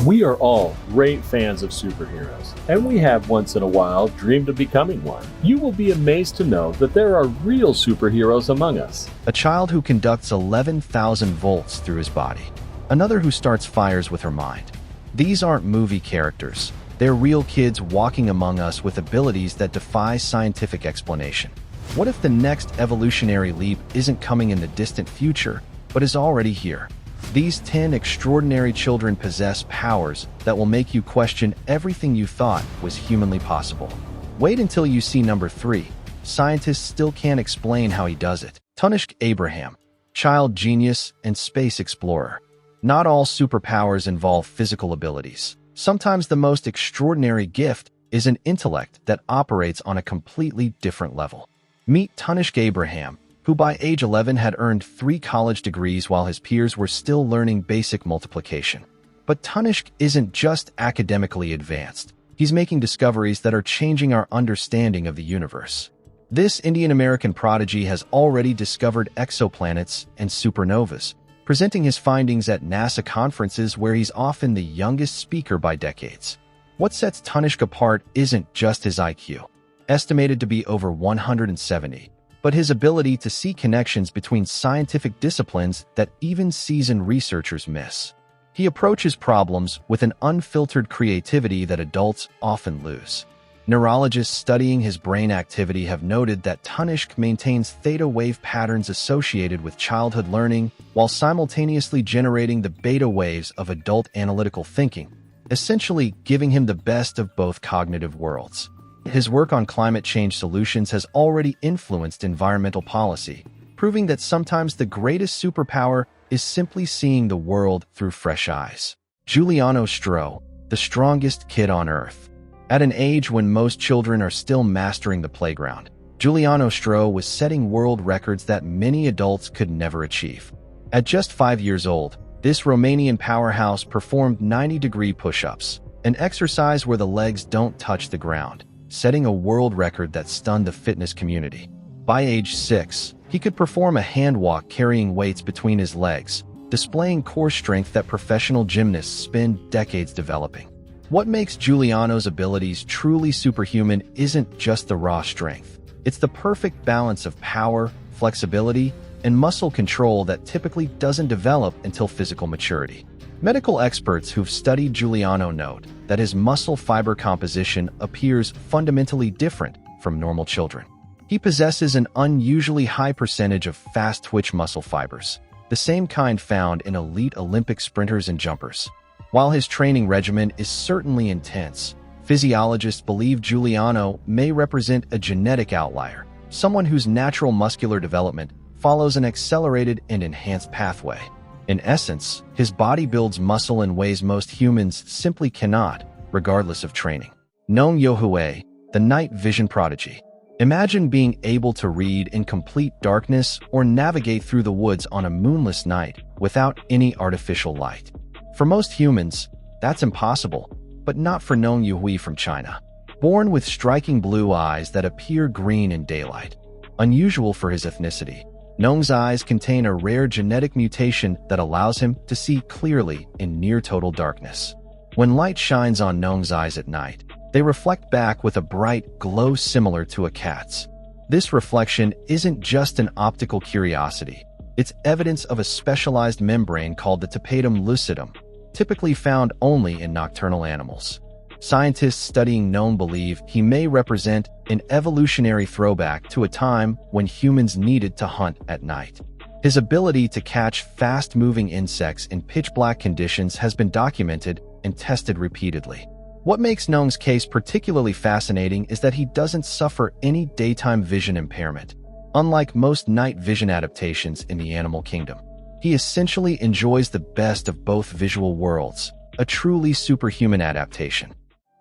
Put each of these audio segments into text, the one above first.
We are all great fans of superheroes, and we have once in a while dreamed of becoming one. You will be amazed to know that there are real superheroes among us. A child who conducts 11,000 volts through his body. Another who starts fires with her mind. These aren't movie characters. They're real kids walking among us with abilities that defy scientific explanation. What if the next evolutionary leap isn't coming in the distant future, but is already here? These 10 extraordinary children possess powers that will make you question everything you thought was humanly possible. Wait until you see number 3. Scientists still can't explain how he does it. Tanishq Abraham, child genius and space explorer. Not all superpowers involve physical abilities. Sometimes the most extraordinary gift is an intellect that operates on a completely different level. Meet Tanishq Abraham, who by age 11 had earned 3 college degrees while his peers were still learning basic multiplication. But Tanishq isn't just academically advanced. He's making discoveries that are changing our understanding of the universe. This Indian-American prodigy has already discovered exoplanets and supernovas, presenting his findings at NASA conferences where he's often the youngest speaker by decades. What sets Tanishq apart isn't just his IQ, estimated to be over 170, but his ability to see connections between scientific disciplines that even seasoned researchers miss. He approaches problems with an unfiltered creativity that adults often lose. Neurologists studying his brain activity have noted that Tanishq maintains theta wave patterns associated with childhood learning while simultaneously generating the beta waves of adult analytical thinking, essentially giving him the best of both cognitive worlds. His work on climate change solutions has already influenced environmental policy, proving that sometimes the greatest superpower is simply seeing the world through fresh eyes. Giuliano Stroe, the strongest kid on Earth. At an age when most children are still mastering the playground, Giuliano Stroe was setting world records that many adults could never achieve. At just 5 years old, this Romanian powerhouse performed 90-degree push-ups, an exercise where the legs don't touch the ground, setting a world record that stunned the fitness community. By age 6, he could perform a hand walk carrying weights between his legs, displaying core strength that professional gymnasts spend decades developing. What makes Giuliano's abilities truly superhuman isn't just the raw strength. It's the perfect balance of power, flexibility, and muscle control that typically doesn't develop until physical maturity. Medical experts who've studied Giuliano note that his muscle fiber composition appears fundamentally different from normal children. He possesses an unusually high percentage of fast-twitch muscle fibers, the same kind found in elite Olympic sprinters and jumpers. While his training regimen is certainly intense, physiologists believe Giuliano may represent a genetic outlier, someone whose natural muscular development follows an accelerated and enhanced pathway. In essence, his body builds muscle in ways most humans simply cannot, regardless of training. Nong Youhui, the night vision prodigy. Imagine being able to read in complete darkness or navigate through the woods on a moonless night without any artificial light. For most humans, that's impossible, but not for Nong Youhui from China. Born with striking blue eyes that appear green in daylight. Unusual for his ethnicity, Nong's eyes contain a rare genetic mutation that allows him to see clearly in near-total darkness. When light shines on Nong's eyes at night, they reflect back with a bright glow similar to a cat's. This reflection isn't just an optical curiosity. It's evidence of a specialized membrane called the tapetum lucidum, typically found only in nocturnal animals. Scientists studying Nong believe he may represent an evolutionary throwback to a time when humans needed to hunt at night. His ability to catch fast-moving insects in pitch-black conditions has been documented and tested repeatedly. What makes Nong's case particularly fascinating is that he doesn't suffer any daytime vision impairment. Unlike most night vision adaptations in the animal kingdom, he essentially enjoys the best of both visual worlds, a truly superhuman adaptation.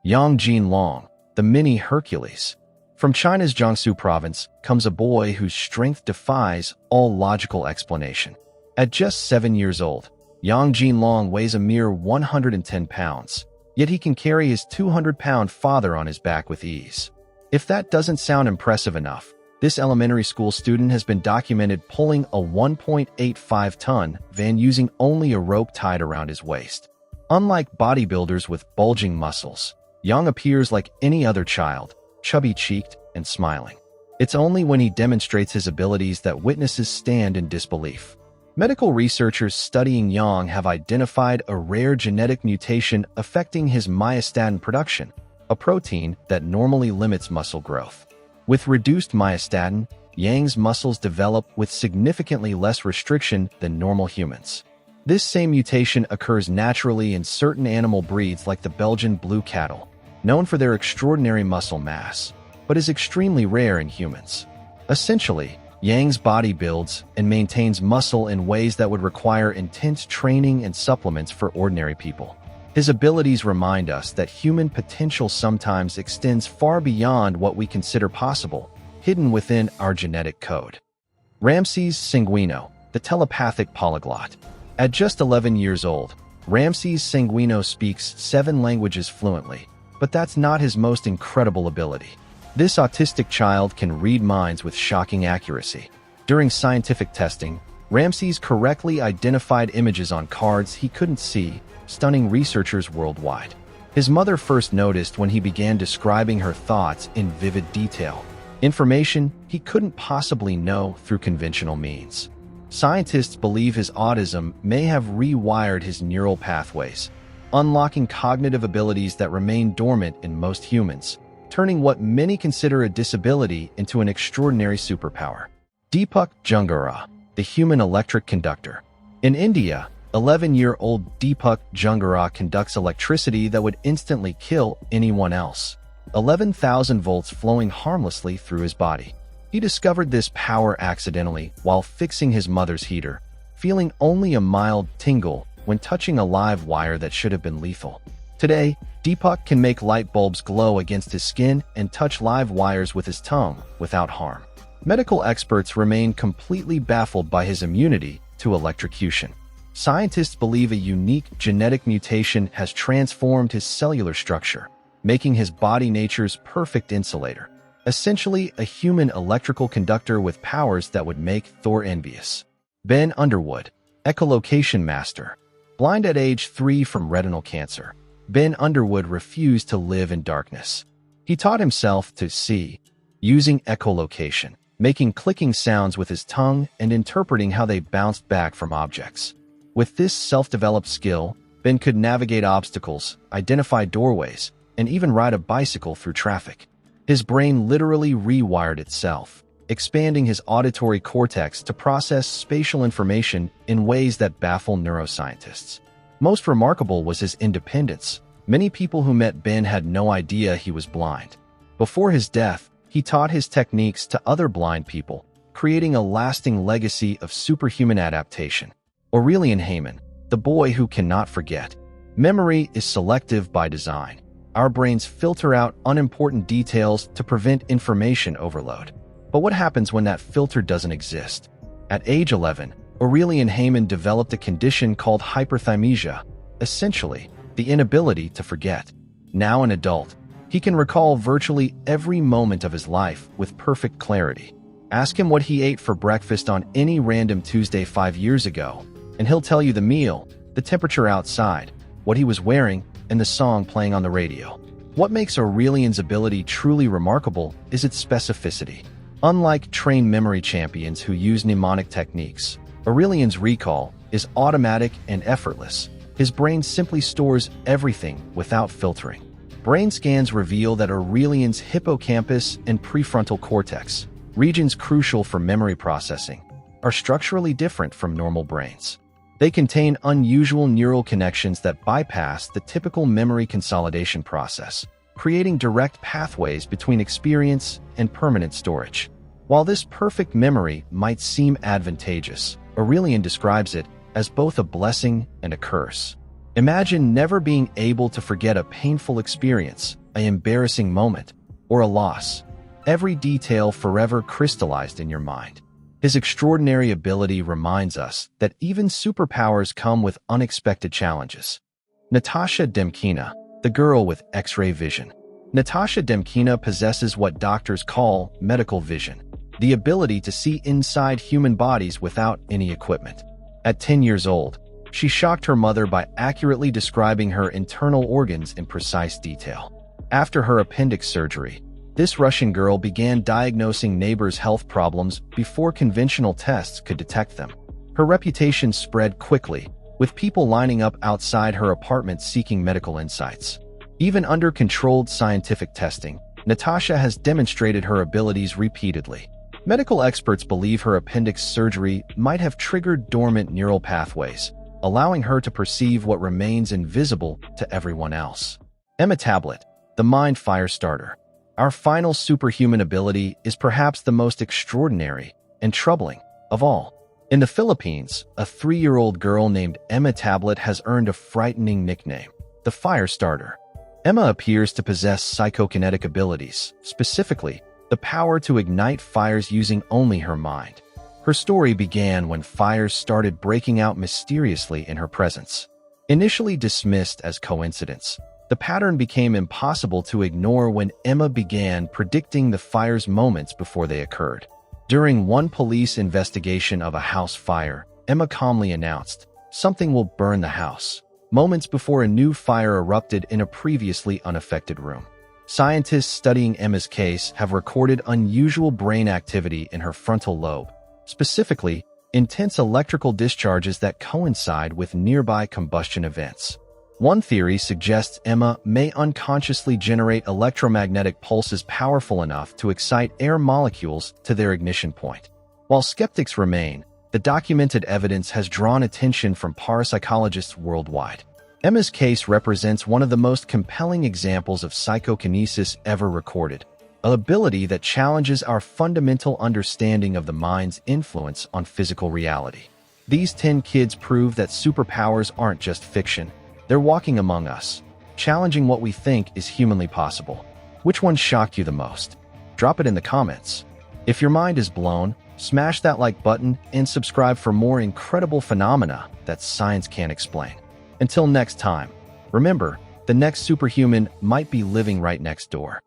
Yang Long, the mini Hercules. From China's Jiangsu province comes a boy whose strength defies all logical explanation. At just 7 years old, Yang Long weighs a mere 110 pounds, yet he can carry his 200-pound father on his back with ease. If that doesn't sound impressive enough, this elementary school student has been documented pulling a 1.85-ton van using only a rope tied around his waist. Unlike bodybuilders with bulging muscles, Yang appears like any other child, chubby-cheeked and smiling. It's only when he demonstrates his abilities that witnesses stand in disbelief. Medical researchers studying Yang have identified a rare genetic mutation affecting his myostatin production, a protein that normally limits muscle growth. With reduced myostatin, Yang's muscles develop with significantly less restriction than normal humans. This same mutation occurs naturally in certain animal breeds like the Belgian blue cattle, known for their extraordinary muscle mass, but is extremely rare in humans. Essentially, Yang's body builds and maintains muscle in ways that would require intense training and supplements for ordinary people. His abilities remind us that human potential sometimes extends far beyond what we consider possible, hidden within our genetic code. Ramses Sanguino, the telepathic polyglot. At just 11 years old, Ramses Sanguino speaks 7 languages fluently, but that's not his most incredible ability. This autistic child can read minds with shocking accuracy. During scientific testing, Ramses correctly identified images on cards he couldn't see, stunning researchers worldwide. His mother first noticed when he began describing her thoughts in vivid detail, information he couldn't possibly know through conventional means. Scientists believe his autism may have rewired his neural pathways, unlocking cognitive abilities that remain dormant in most humans, turning what many consider a disability into an extraordinary superpower. Deepak Jangra, the human electric conductor. In India, 11-year-old Deepak Jangra conducts electricity that would instantly kill anyone else. 11,000 volts flowing harmlessly through his body. He discovered this power accidentally while fixing his mother's heater, feeling only a mild tingle when touching a live wire that should have been lethal. Today, Deepak can make light bulbs glow against his skin and touch live wires with his tongue without harm. Medical experts remain completely baffled by his immunity to electrocution. Scientists believe a unique genetic mutation has transformed his cellular structure, making his body nature's perfect insulator. Essentially, a human electrical conductor with powers that would make Thor envious. Ben Underwood, Echolocation master. Blind at age 3 from retinal cancer, Ben Underwood refused to live in darkness. He taught himself to see, using echolocation, making clicking sounds with his tongue and interpreting how they bounced back from objects. With this self-developed skill, Ben could navigate obstacles, identify doorways, and even ride a bicycle through traffic. His brain literally rewired itself, expanding his auditory cortex to process spatial information in ways that baffle neuroscientists. Most remarkable was his independence. Many people who met Ben had no idea he was blind. Before his death, he taught his techniques to other blind people, creating a lasting legacy of superhuman adaptation. Aurelian Hayman, the boy who cannot forget. Memory is selective by design. Our brains filter out unimportant details to prevent information overload. But what happens when that filter doesn't exist? At age 11, Aurelian Hayman developed a condition called hyperthymesia, essentially, the inability to forget. Now an adult, he can recall virtually every moment of his life with perfect clarity. Ask him what he ate for breakfast on any random Tuesday 5 years ago, and he'll tell you the meal, the temperature outside, what he was wearing, and the song playing on the radio. What makes Aurelian's ability truly remarkable is its specificity. Unlike trained memory champions who use mnemonic techniques, Aurelian's recall is automatic and effortless. His brain simply stores everything without filtering. Brain scans reveal that Aurelian's hippocampus and prefrontal cortex, regions crucial for memory processing, are structurally different from normal brains. They contain unusual neural connections that bypass the typical memory consolidation process, creating direct pathways between experience and permanent storage. While this perfect memory might seem advantageous, Aurelian describes it as both a blessing and a curse. Imagine never being able to forget a painful experience, an embarrassing moment, or a loss. Every detail forever crystallized in your mind. His extraordinary ability reminds us that even superpowers come with unexpected challenges. Natasha Demkina, the girl with X-ray vision. Natasha Demkina possesses what doctors call medical vision, the ability to see inside human bodies without any equipment. At 10 years old, She shocked her mother by accurately describing her internal organs in precise detail. After her appendix surgery, this Russian girl began diagnosing neighbors' health problems before conventional tests could detect them. Her reputation spread quickly, with people lining up outside her apartment seeking medical insights. Even under controlled scientific testing, Natasha has demonstrated her abilities repeatedly. Medical experts believe her appendix surgery might have triggered dormant neural pathways, allowing her to perceive what remains invisible to everyone else. Emma Tablet, the Mind Fire Starter. Our final superhuman ability is perhaps the most extraordinary and troubling of all. In the Philippines, a 3-year-old girl named Emma Tablet has earned a frightening nickname, the Fire Starter. Emma appears to possess psychokinetic abilities, specifically, the power to ignite fires using only her mind. Her story began when fires started breaking out mysteriously in her presence. Initially dismissed as coincidence, the pattern became impossible to ignore when Emma began predicting the fire's moments before they occurred. During one police investigation of a house fire, Emma calmly announced, "Something will burn the house," moments before a new fire erupted in a previously unaffected room. Scientists studying Emma's case have recorded unusual brain activity in her frontal lobe, specifically, intense electrical discharges that coincide with nearby combustion events. One theory suggests Emma may unconsciously generate electromagnetic pulses powerful enough to excite air molecules to their ignition point. While skeptics remain, the documented evidence has drawn attention from parapsychologists worldwide. Emma's case represents one of the most compelling examples of psychokinesis ever recorded, an ability that challenges our fundamental understanding of the mind's influence on physical reality. These 10 kids prove that superpowers aren't just fiction. They're walking among us, challenging what we think is humanly possible. Which one shocked you the most? Drop it in the comments. If your mind is blown, smash that like button and subscribe for more incredible phenomena that science can't explain. Until next time, remember, the next superhuman might be living right next door.